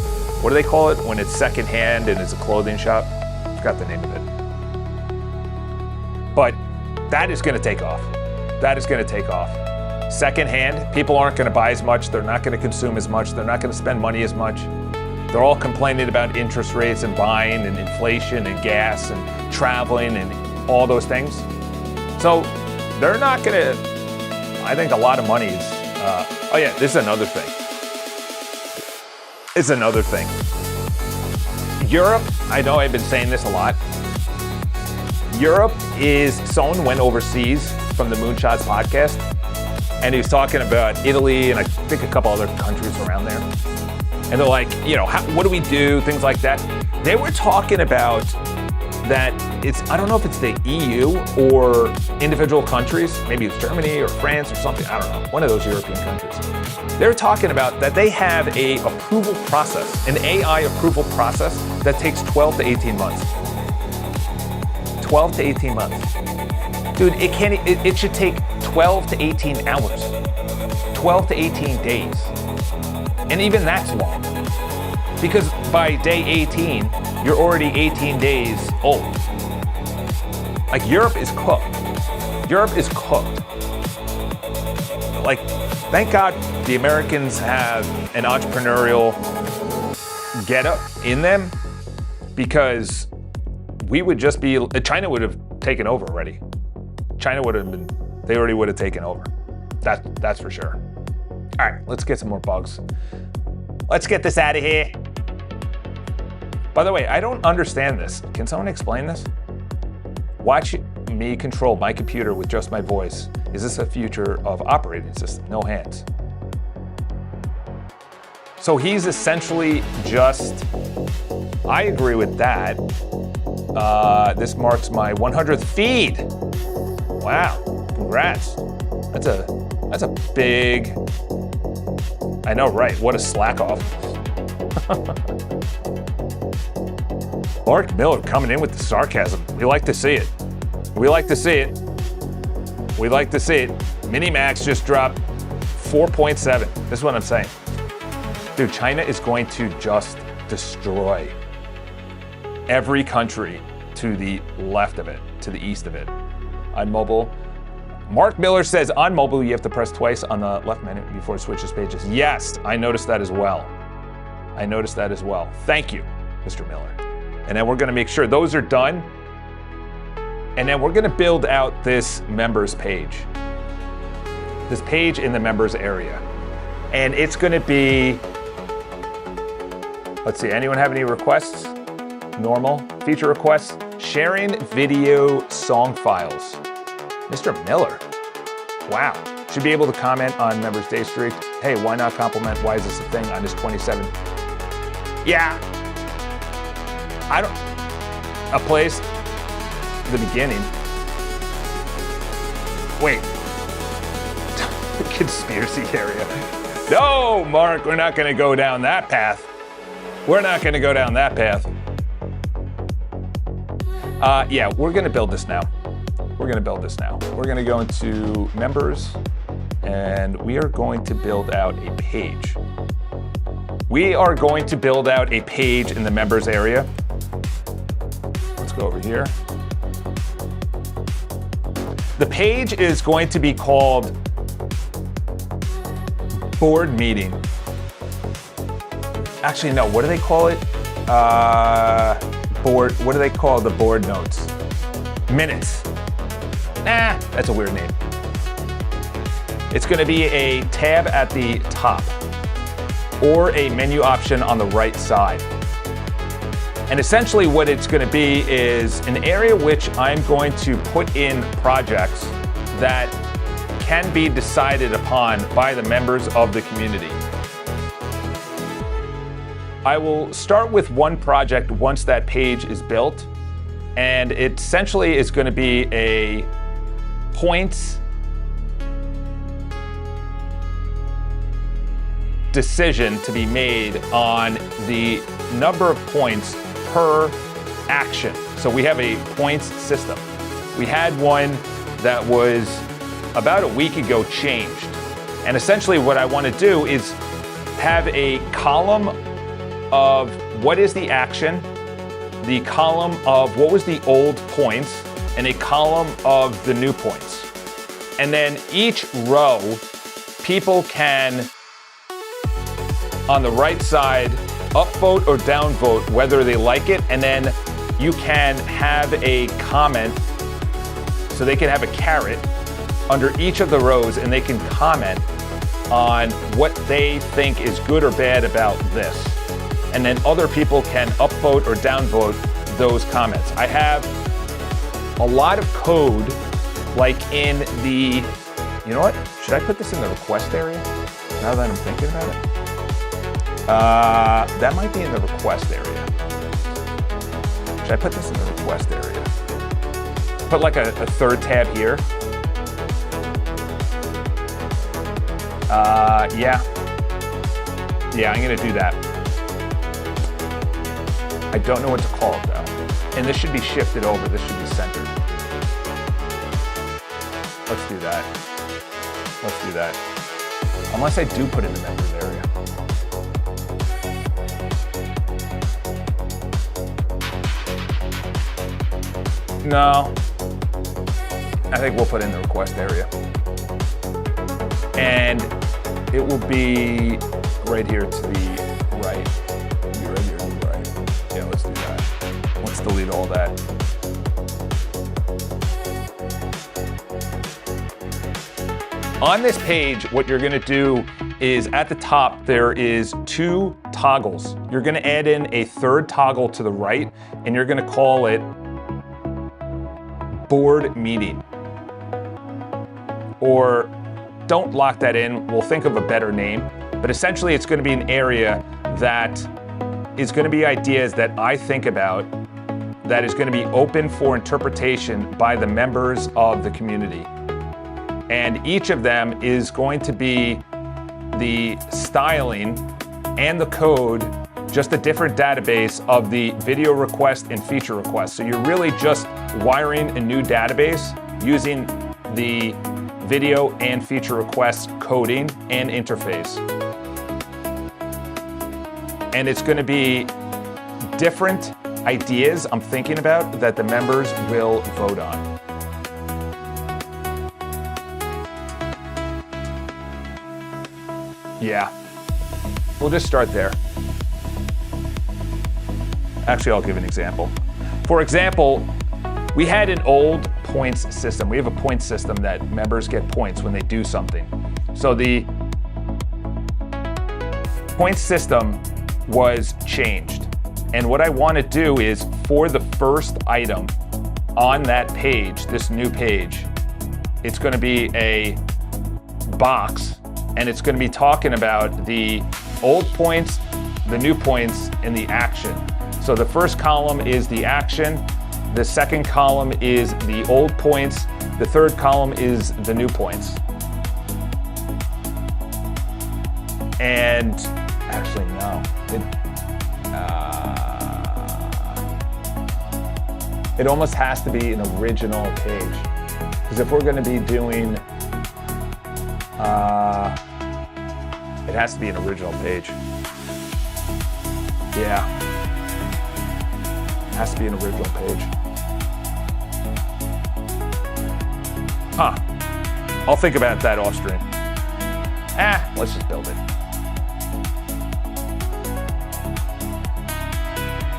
what do they call it when it's secondhand and it's a clothing shop? I forgot the name of it. But that is going to take off. That is going to take off. Secondhand, people aren't going to buy as much. They're not going to consume as much. They're not going to spend money as much. They're all complaining about interest rates and buying and inflation and gas and traveling and all those things. So they're not going to, I think a lot of money is, oh yeah, this is another thing. is another thing. Europe, I know I've been saying this a lot. Europe is, someone went overseas from the Moonshots podcast, and he was talking about Italy and I think a couple other countries around there. And they're like, you know, what do we do? Things like that. They were talking about that it's, I don't know if it's the EU or individual countries, maybe it's Germany or France or something, I don't know, one of those European countries. They're talking about that they have a approval process, an AI approval process that takes 12 to 18 months. 12 to 18 months. Dude, it should take 12 to 18 hours, 12 to 18 days. And even that's long. Because by day 18, you're already 18 days old. Like Europe is cooked. Europe is cooked. Like, thank God the Americans have an entrepreneurial getup in them, because we would just be, China would have taken over already. China would have been, they already would have taken over. That's for sure. All right, let's get some more bugs. Let's get this out of here. By the way, I don't understand this. Can someone explain this? Watch me control my computer with just my voice. Is this a future of operating system? No hands. So he's essentially just, I agree with that. This marks my 100th feed. Wow, congrats. That's a big, I know, right? What a slack off. Mark Miller coming in with the sarcasm. We like to see it. We like to see it. We like to see it. Minimax just dropped 4.7. This is what I'm saying. Dude, China is going to just destroy every country to the left of it, to the east of it. On mobile, Mark Miller says on mobile you have to press twice on the left menu before it switches pages. Yes, I noticed that as well. I noticed that as well. Thank you, Mr. Miller. And then we're gonna make sure those are done. And then we're gonna build out this members page. This page in the members area. And it's gonna be, let's see, anyone have any requests? Normal, feature requests, sharing video song files. Mr. Miller, wow. Should be able to comment on members' day streak. Hey, why not compliment? Why is this a thing on his 27? Yeah. I don't, a place, the beginning. Wait, conspiracy area. No, Mark, we're not gonna go down that path. We're not gonna go down that path. Yeah, we're gonna build this now. We're gonna build this now. We're gonna go into members and we are going to build out a page. We are going to build out a page in the members area. Let's go over here. The page is going to be called board meeting. Actually, no, what do they call it? Board, what do they call the board notes? Minutes. Nah, that's a weird name. It's gonna be a tab at the top or a menu option on the right side. And essentially what it's gonna be is an area which I'm going to put in projects that can be decided upon by the members of the community. I will start with one project once that page is built, and it essentially is gonna be a points decision to be made on the number of points per action. So we have a points system. We had one that was about a week ago changed. And essentially what I want to do is have a column of what is the action, the column of what was the old points, and a column of the new points. And then each row, people can, on the right side, upvote or downvote whether they like it, and then you can have a comment, so they can have a caret under each of the rows, and they can comment on what they think is good or bad about this. and then other people can upvote or downvote those comments. I have a lot of code, like in the, you know what? Should I put this in the request area? Now that I'm thinking about it. That might be in the request area. Should I put this in the request area? Put like a third tab here. Yeah, I'm gonna do that. I don't know what to call it though. And this should be shifted over, this should be centered. Let's do that. Let's do that. Unless I do put it in the members area. No. I think we'll put it in the request area. And it will be right here to the right. Be right here to the right. Yeah, let's do that. Let's delete all that. On this page, what you're gonna do is at the top, there is 2 toggles. You're gonna add in a third toggle to the right, and you're gonna call it board meeting. Or don't lock that in, we'll think of a better name, but essentially it's gonna be an area that is gonna be ideas that I think about that is gonna be open for interpretation by the members of the community. And each of them is going to be the styling and the code, just a different database of the video request and feature request. So you're really just wiring a new database using the video and feature request coding and interface. And it's going to be different ideas I'm thinking about that the members will vote on. Yeah, we'll just start there. Actually, I'll give an example. For example, we had an old points system. We have a points system that members get points when they do something. So the points system was changed. And what I want to do is for the first item on that page, this new page, it's going to be a box, and it's going to be talking about the old points, the new points, and the action. So the first column is the action, the second column is the old points, the third column is the new points. And actually, no. It almost has to be an original page. Because if we're going to be doing, it has to be an original page. Yeah. It has to be an original page. Huh. I'll think about that off stream. Let's just build it.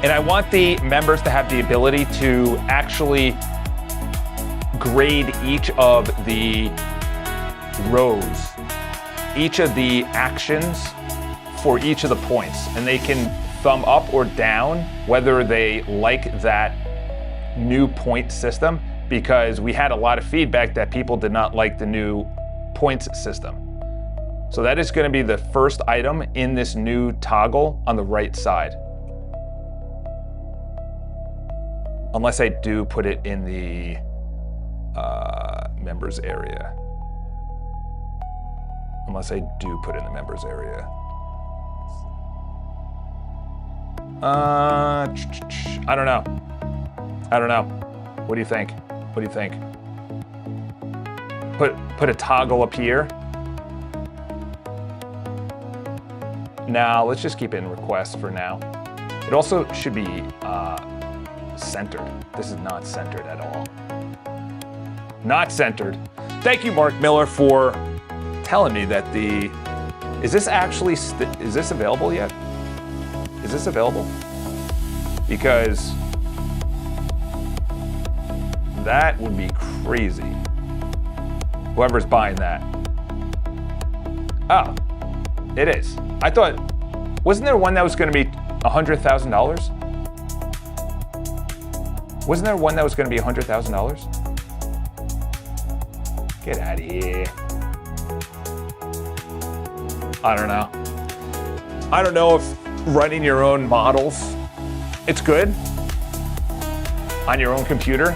And I want the members to have the ability to actually grade each of the rows, each of the actions for each of the points. And they can thumb up or down whether they like that new point system, because we had a lot of feedback that people did not like the new points system. So that is going to be the first item in this new toggle on the right side. Unless I do put it in the members area. Unless I do put it in the members area. I don't know. I don't know. What do you think? What do you think? Put a toggle up here. Now, let's just keep it in requests for now. It also should be centered. This is not centered at all. Not centered. Thank you, Mark Miller, for telling me that is this actually, is this available yet? Is this available? Because that would be crazy. Whoever's buying that. Oh, it is. I thought, wasn't there one that was going to be $100,000? Wasn't there one that was going to be $100,000? Get out of here. I don't know. I don't know if running your own models, it's good on your own computer.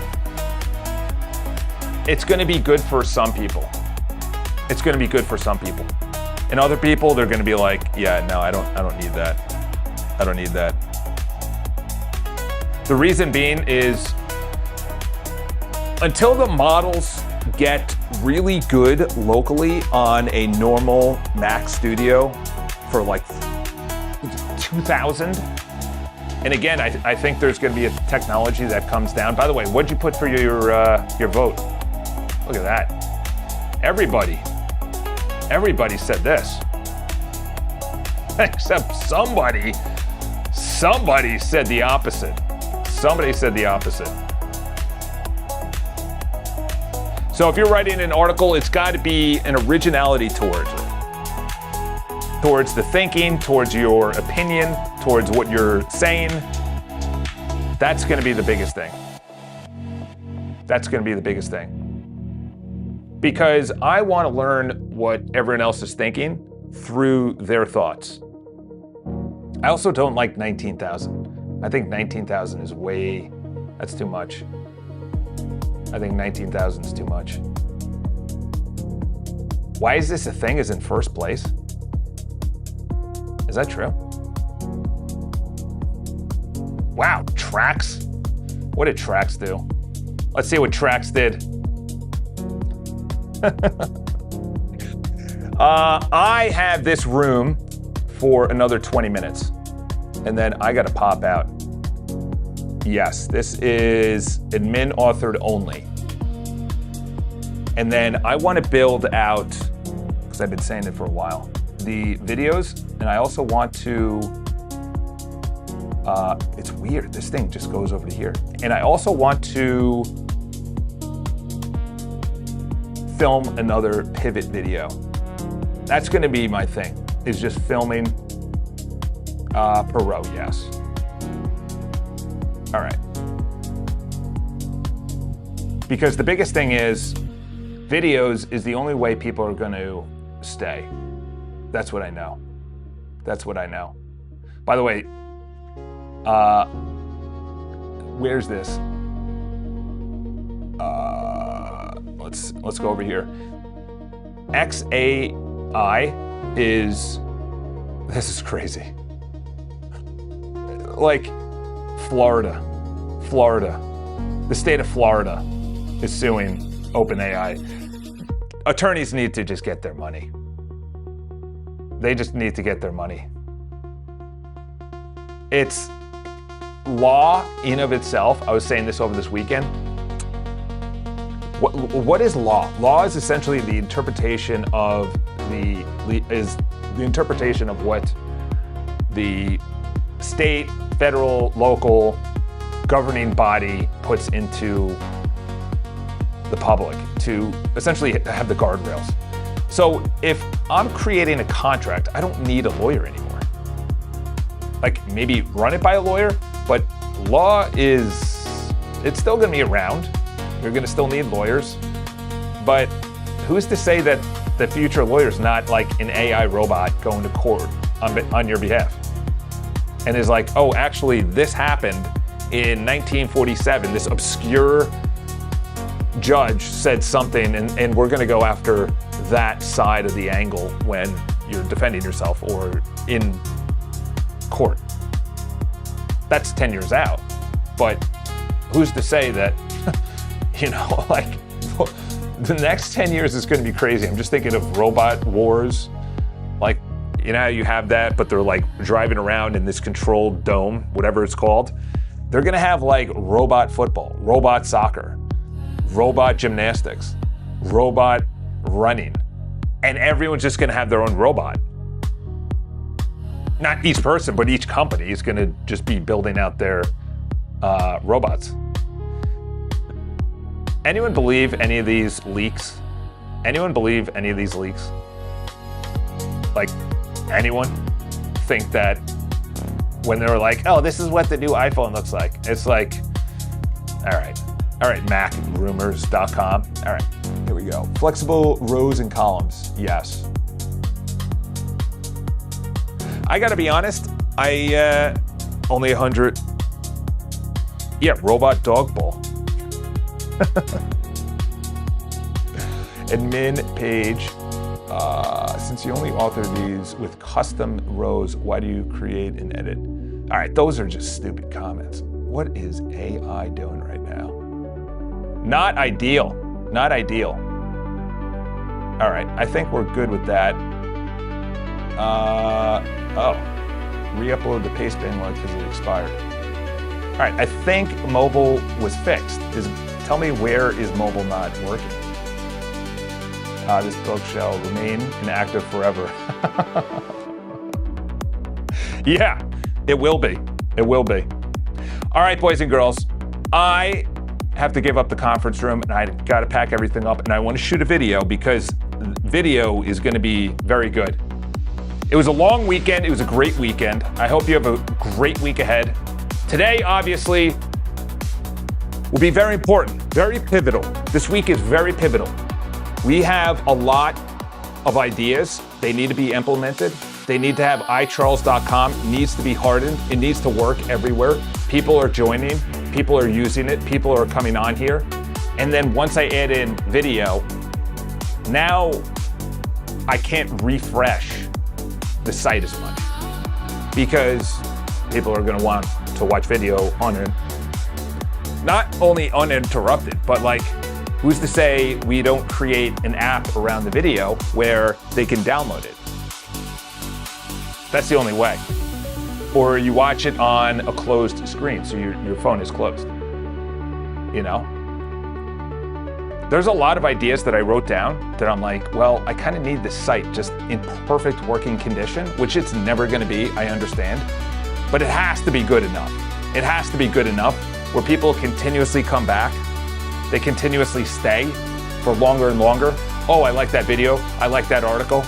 It's going to be good for some people. It's going to be good for some people. And other people, they're going to be like, yeah, no, I don't need that. I don't need that. The reason being is until the models get really good locally on a normal Mac Studio for like 2,000. And again, I think there's going to be a technology that comes down. By the way, what'd you put for your vote? Look at that. Everybody said this. Except somebody said the opposite. Somebody said the opposite. So if you're writing an article, it's got to be an originality towards it. Towards the thinking, towards your opinion, towards what you're saying. That's going to be the biggest thing. That's going to be the biggest thing. Because I want to learn what everyone else is thinking through their thoughts. I also don't like 19,000. I think 19,000 is that's too much. I think 19,000 is too much. Why is this a thing is in first place? Is that true? Wow, Trax? What did Trax do? Let's see what Trax did. I have this room for another 20 minutes, and then I gotta pop out. Yes, this is admin authored only. And then I want to build out, because I've been saying it for a while, the videos, and I also want to, it's weird, this thing just goes over to here. And I also want to film another pivot video. That's gonna be my thing, is just filming per row, yes. All right. Because the biggest thing is, videos is the only way people are gonna stay. That's what I know. That's what I know. By the way, where's this? Let's go over here. XAI is, this is crazy. Like Florida, the state of Florida is suing OpenAI. Attorneys need to just get their money. They just need to get their money. It's law in of itself. I was saying this over this weekend. What is law? Law is essentially the interpretation of what the state, federal, local governing body puts into the public to essentially have the guardrails. So if I'm creating a contract, I don't need a lawyer anymore. Like maybe run it by a lawyer, but law it's still gonna be around. You're gonna still need lawyers, but who's to say that the future lawyer's not like an AI robot going to court on your behalf? And is like, oh, actually this happened in 1947. This obscure judge said something and we're gonna go after that side of the angle when you're defending yourself or in court. That's 10 years out. But who's to say that, like the next 10 years is gonna be crazy. I'm just thinking of robot wars. Like, how you have that, but they're like driving around in this controlled dome, whatever it's called. They're gonna have like robot football, robot soccer, robot gymnastics, robot running, and everyone's just gonna have their own robot. Not each person, but each company is gonna just be building out their robots. Anyone believe any of these leaks? Anyone believe any of these leaks? Like, anyone think that
when they were like, oh, this is what the new iPhone looks like. It's like, all right, MacRumors.com. All right,
here we go. Flexible rows and columns, yes. I gotta be honest, I only 100. Yeah, robot dog bowl. Admin page. Since you only author these with custom rows, why do you create and edit? All right, those are just stupid comments. What is AI doing right now? Not ideal. Not ideal. All right, I think we're good with that. Re-upload the pastebin link because it expired. All right, I think mobile was fixed. Tell me, where is mobile not working? This book shall remain inactive forever. Yeah, it will be. It will be. All right, boys and girls, I have to give up the conference room and I got to pack everything up and I want to shoot a video because video is going to be very good. It was a long weekend. It was a great weekend. I hope you have a great week ahead. Today, obviously, will be very important, very pivotal. This week is very pivotal. We have a lot of ideas. They need to be implemented. They need to have iCharles.com. It needs to be hardened. It needs to work everywhere. People are joining. People are using it. People are coming on here. And then once I add in video, now I can't refresh the site as much because people are going to want to watch video not only uninterrupted, but like, who's to say we don't create an app around the video where they can download it? That's the only way. Or you watch it on a closed screen, so your phone is closed. You know? There's a lot of ideas that I wrote down that I'm like, well, I kind of need this site just in perfect working condition, which it's never going to be, I understand. But it has to be good enough. It has to be good enough where people continuously come back. They continuously stay for longer and longer. Oh, I like that video. I like that article.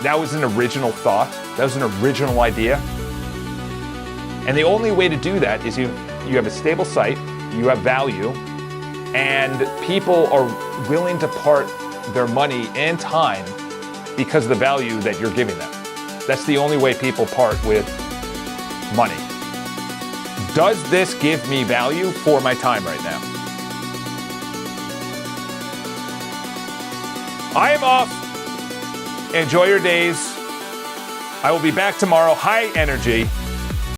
That was an original thought. That was an original idea. And the only way to do that is you have a stable site, you have value, and people are willing to part their money and time because of the value that you're giving them. That's the only way people part with money. Does this give me value for my time right now? I am off. Enjoy your days. I will be back tomorrow, high energy.